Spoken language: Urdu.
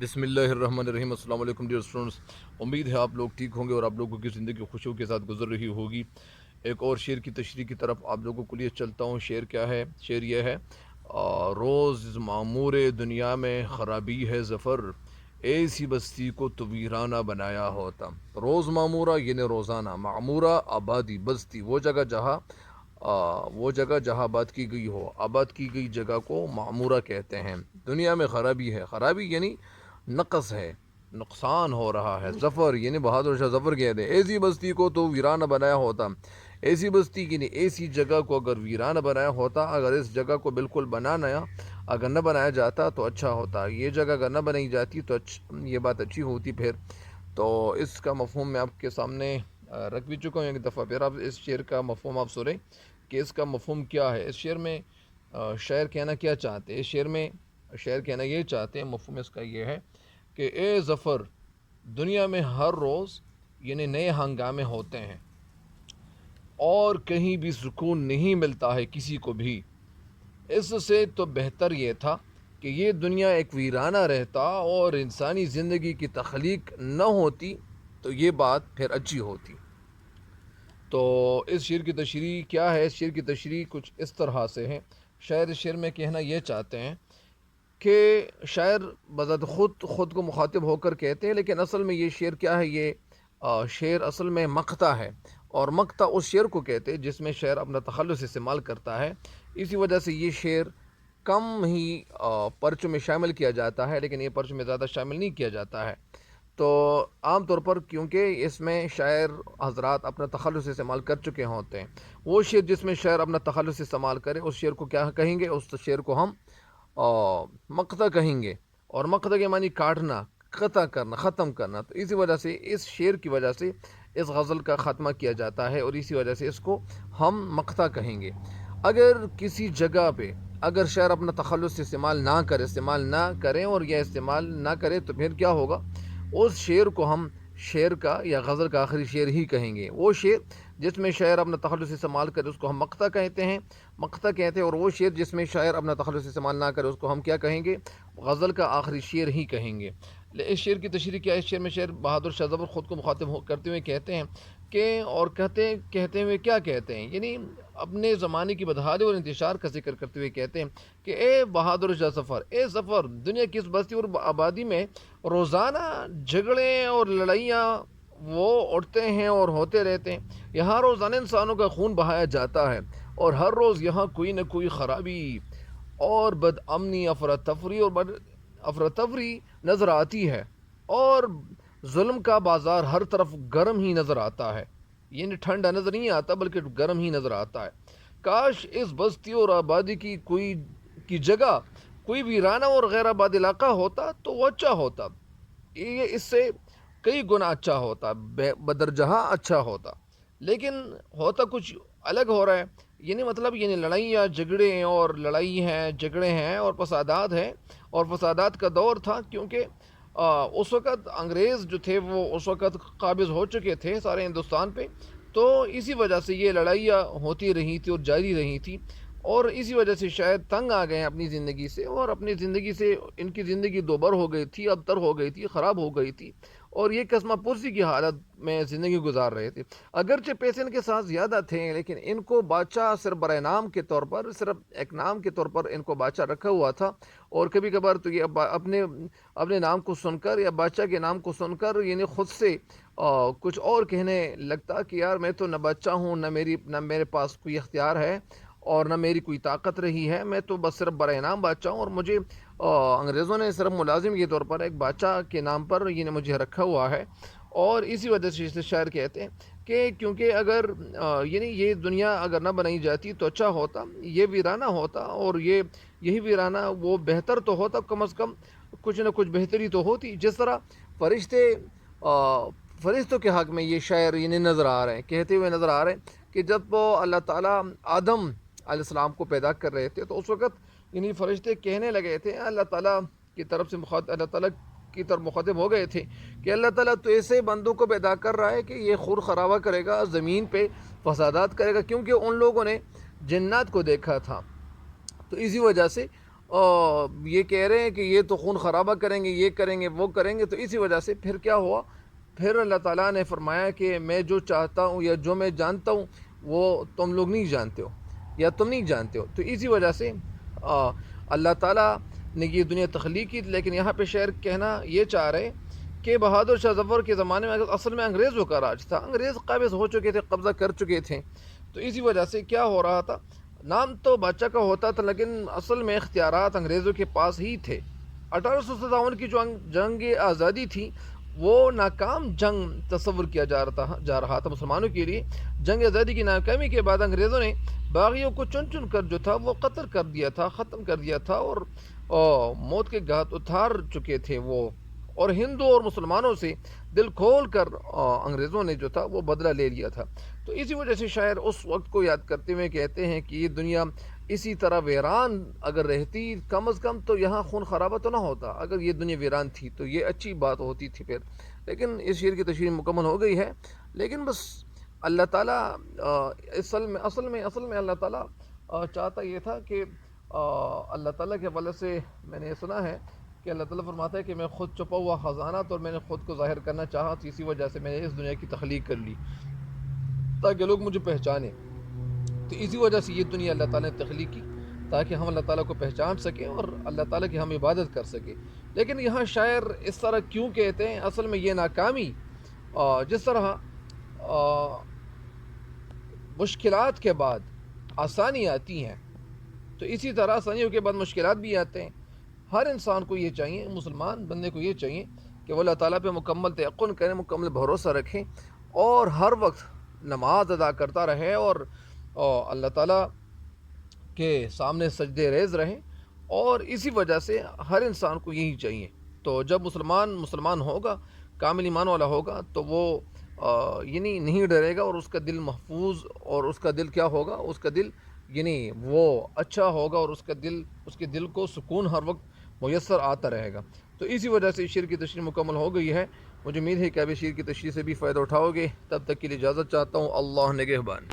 بسم اللہ الرحمن الرحیم۔ السلام علیکم ڈیئر اسٹوڈنٹس، امید ہے آپ لوگ ٹھیک ہوں گے اور آپ لوگوں کی زندگی خوشیوں کے ساتھ گزر رہی ہوگی۔ ایک اور شعر کی تشریح کی طرف آپ لوگوں کو لیے چلتا ہوں۔ شعر کیا ہے؟ شعر یہ ہے: روز معمور دنیا میں خرابی ہے ظفر، ایسی بستی کو تو ویرانہ بنایا ہوتا۔ روز معمورہ یعنی روزانہ، معمورہ آبادی، بستی وہ جگہ جہاں آباد کی گئی ہو، آباد کی گئی جگہ کو معمورہ کہتے ہیں۔ دنیا میں خرابی ہے، خرابی یعنی نقص ہے، نقصان ہو رہا ہے۔ ظفر یعنی بہادر شاہ ظفر کہتے ہیں ایسی بستی کو تو ویرانہ بنایا ہوتا۔ ایسی بستی یعنی ایسی جگہ کو اگر ویرانہ بنایا ہوتا، اگر اس جگہ کو بالکل اگر نہ بنایا جاتا تو اچھا ہوتا۔ یہ جگہ اگر نہ بنائی جاتی تو یہ بات اچھی ہوتی۔ پھر تو اس کا مفہوم میں آپ کے سامنے رکھ بھی چکا ہوں ایک دفعہ۔ پھر آپ اس شعر کا مفہوم آپ سنیں کہ اس کا مفہوم کیا ہے۔ اس شعر میں شاعر کہنا کیا چاہتے ہیں؟ اس شعر میں شاعر کہنا یہ چاہتے ہیں، مفہوم اس کا یہ ہے کہ اے ظفر، دنیا میں ہر روز یعنی نئے ہنگامے ہوتے ہیں اور کہیں بھی سکون نہیں ملتا ہے کسی کو بھی۔ اس سے تو بہتر یہ تھا کہ یہ دنیا ایک ویرانہ رہتا اور انسانی زندگی کی تخلیق نہ ہوتی تو یہ بات پھر اچھی ہوتی۔ تو اس شعر کی تشریح کیا ہے؟ اس شعر کی تشریح کچھ اس طرح سے ہے۔ شاعر اس شعر میں کہنا یہ چاہتے ہیں کہ شاعر بذات خود کو مخاطب ہو کر کہتے ہیں، لیکن اصل میں یہ شعر کیا ہے؟ یہ شعر اصل میں مقطع ہے، اور مقطع اس شعر کو کہتے ہیں جس میں شاعر اپنا تخلص استعمال کرتا ہے۔ اسی وجہ سے یہ شعر کم ہی پرچوں میں شامل کیا جاتا ہے، لیکن یہ پرچوں میں زیادہ شامل نہیں کیا جاتا ہے۔ تو عام طور پر کیونکہ اس میں شاعر حضرات اپنا تخلص استعمال کر چکے ہوتے ہیں، وہ شعر جس میں شاعر اپنا تخلص استعمال کرے اس شعر کو کیا کہیں گے؟ اس شعر کو ہم مقطع کہیں گے، اور مقطع کے معنی کاٹنا، قطع کرنا، ختم کرنا۔ تو اسی وجہ سے اس شعر کی وجہ سے اس غزل کا خاتمہ کیا جاتا ہے، اور اسی وجہ سے اس کو ہم مقطع کہیں گے۔ اگر کسی جگہ پہ اگر شاعر اپنا تخلص استعمال نہ کریں اور یہ استعمال نہ کرے تو پھر کیا ہوگا؟ اس شعر کو ہم شعر کا یا غزل کا آخری شعر ہی کہیں گے۔ وہ شعر جس میں شاعر اپنا تخلص استعمال کرے اس کو ہم مقطع کہتے ہیں، اور وہ شعر جس میں شاعر اپنا تخلص استعمال نہ کرے اس کو ہم کیا کہیں گے؟ غزل کا آخری شعر ہی کہیں گے۔ اس شعر کی تشریح کیا ہے؟ اس شعر میں شاعر بہادر شاہ ظفر خود کو مخاطب کرتے ہوئے کہتے ہیں کہ اور کہتے ہوئے کیا کہتے ہیں؟ یعنی اپنے زمانے کی بدحالی اور انتشار کا ذکر کرتے ہوئے کہتے ہیں کہ اے بہادر شاہ ظفر، اے ظفر، دنیا کی اس بستی اور آبادی میں روزانہ جھگڑے اور لڑائیاں وہ اٹھتے ہیں اور ہوتے رہتے ہیں۔ یہاں روزانہ انسانوں کا خون بہایا جاتا ہے، اور ہر روز یہاں کوئی نہ کوئی خرابی اور بد امنی، افراتفری نظر آتی ہے، اور ظلم کا بازار ہر طرف گرم ہی نظر آتا ہے۔ یعنی ٹھنڈا نظر نہیں آتا بلکہ گرم ہی نظر آتا ہے۔ کاش اس بستی اور آبادی کی جگہ کوئی ویرانہ اور غیر آباد علاقہ ہوتا تو وہ اچھا ہوتا، یہ اس سے کئی گنا اچھا ہوتا، بدرجہ اچھا ہوتا، لیکن ہوتا کچھ الگ ہو رہا ہے۔ یعنی لڑائیاں جھگڑے ہیں اور فسادات ہیں، اور فسادات کا دور تھا کیونکہ اس وقت انگریز جو تھے وہ اس وقت قابض ہو چکے تھے سارے ہندوستان پہ، تو اسی وجہ سے یہ لڑائیاں ہوتی رہی تھی اور جاری رہی تھی، اور اسی وجہ سے شاید تنگ آ گئے ہیں اپنی زندگی سے، اور اپنی زندگی سے ان کی زندگی دوبر ہو گئی تھی، ابتر ہو گئی تھی، خراب ہو گئی تھی، اور یہ قسمہ پرسی کی حالت میں زندگی گزار رہے تھے۔ اگرچہ پیسے ان کے ساتھ زیادہ تھے، لیکن ان کو بادشاہ صرف برائے نام کے طور پر، صرف ایک نام کے طور پر ان کو بادشاہ رکھا ہوا تھا، اور کبھی کبھار تو یہ اپنے نام کو سن کر یا بادشاہ کے نام کو سن کر یعنی خود سے کچھ اور کہنے لگتا کہ یار میں تو نہ بادشاہ ہوں، نہ میرے پاس کوئی اختیار ہے اور نہ میری کوئی طاقت رہی ہے، میں تو بس صرف برائے نام بادشاہ ہوں، اور مجھے انگریزوں نے صرف ملازم کے طور پر ایک بادشاہ کے نام پر یعنی مجھے رکھا ہوا ہے۔ اور اسی وجہ سے اسے شاعر کہتے ہیں کہ کیونکہ اگر یعنی یہ دنیا اگر نہ بنائی جاتی تو اچھا ہوتا، یہ ویرانہ ہوتا، اور یہی ویرانہ وہ بہتر تو ہوتا، کم از کم کچھ نہ کچھ بہتری تو ہوتی۔ جس طرح فرشتوں کے حق میں یہ شاعر یعنی نظر آ رہے ہیں، کہتے ہوئے نظر آ رہے ہیں کہ جب وہ اللہ تعالیٰ آدم علیہ السلام کو پیدا کر رہے تھے تو اس وقت یعنی فرشتے کہنے لگے تھے، اللہ تعالیٰ کی طرف مخاطب ہو گئے تھے کہ اللہ تعالیٰ تو ایسے بندوں کو پیدا کر رہا ہے کہ یہ خور خرابہ کرے گا، زمین پہ فسادات کرے گا، کیونکہ ان لوگوں نے جنات کو دیکھا تھا۔ تو اسی وجہ سے یہ کہہ رہے ہیں کہ یہ تو خون خرابہ کریں گے، یہ کریں گے، وہ کریں گے، تو اسی وجہ سے پھر کیا ہوا، پھر اللہ تعالیٰ نے فرمایا کہ میں جو چاہتا ہوں یا جو میں جانتا ہوں وہ تم لوگ نہیں جانتے ہو یا تم نہیں جانتے ہو. تو اسی وجہ سے اللہ تعالیٰ نے یہ دنیا تخلیق کی. لیکن یہاں پہ شاعر کہنا یہ چاہ رہے کہ بہادر شاہ ظفر کے زمانے میں اصل میں انگریزوں کا راج تھا، انگریز قابض ہو چکے تھے، قبضہ کر چکے تھے. تو اسی وجہ سے کیا ہو رہا تھا، نام تو بادشاہ کا ہوتا تھا لیکن اصل میں اختیارات انگریزوں کے پاس ہی تھے. 1857 کی جو جنگ آزادی تھی وہ ناکام جنگ تصور کیا جا رہا تھا مسلمانوں کے لیے. جنگ آزادی کی ناکامی کے بعد انگریزوں نے باغیوں کو چن چن کر جو تھا وہ قتل کر دیا تھا، ختم کر دیا تھا، اور موت کے گھات اتار چکے تھے وہ. اور ہندو اور مسلمانوں سے دل کھول کر انگریزوں نے جو تھا وہ بدلہ لے لیا تھا. تو اسی وجہ سے شاعر اس وقت کو یاد کرتے ہوئے کہتے ہیں کہ یہ دنیا اسی طرح ویران اگر رہتی کم از کم تو یہاں خون خرابہ تو نہ ہوتا. اگر یہ دنیا ویران تھی تو یہ اچھی بات ہوتی تھی پھر. لیکن اس شعر کی تشریح مکمل ہو گئی ہے. لیکن بس اللہ تعالیٰ اصل میں اللہ تعالیٰ چاہتا یہ تھا کہ اللہ تعالیٰ کے حوالے سے میں نے یہ سنا ہے کہ اللہ تعالیٰ فرماتا ہے کہ میں خود چھپا ہوا خزانہ تو میں نے خود کو ظاہر کرنا چاہا، تو اسی وجہ سے میں نے اس دنیا کی تخلیق کر لی تاکہ لوگ مجھے پہچانیں. تو اسی وجہ سے یہ دنیا اللہ تعالیٰ نے تخلیق کی تاکہ ہم اللہ تعالیٰ کو پہچان سکیں اور اللہ تعالیٰ کی ہم عبادت کر سکیں. لیکن یہاں شاعر اس طرح کیوں کہتے ہیں، اصل میں یہ ناکامی جس طرح مشکلات کے بعد آسانی آتی ہیں تو اسی طرح آسانیوں کے بعد مشکلات بھی آتے ہیں. ہر انسان کو یہ چاہیے، مسلمان بندے کو یہ چاہیے کہ وہ اللہ تعالیٰ پہ مکمل تیقن کریں، مکمل بھروسہ رکھیں اور ہر وقت نماز ادا کرتا رہے اور اللہ تعالیٰ کے سامنے سجدے ریز رہیں. اور اسی وجہ سے ہر انسان کو یہی چاہیے. تو جب مسلمان ہوگا، کامل ایمان والا ہوگا، تو وہ یعنی نہیں ڈرے گا اور اس کا دل محفوظ، اور اس کا دل کیا ہوگا، اس کا دل یعنی وہ اچھا ہوگا اور اس کے دل کو سکون ہر وقت میسر آتا رہے گا. تو اسی وجہ سے شعر کی تشریح مکمل ہو گئی ہے. مجھے امید ہے کہ اب شعر کی تشریح سے بھی فائدہ اٹھاؤ گے. تب تک کے لیے اجازت چاہتا ہوں. اللہ نگہبان.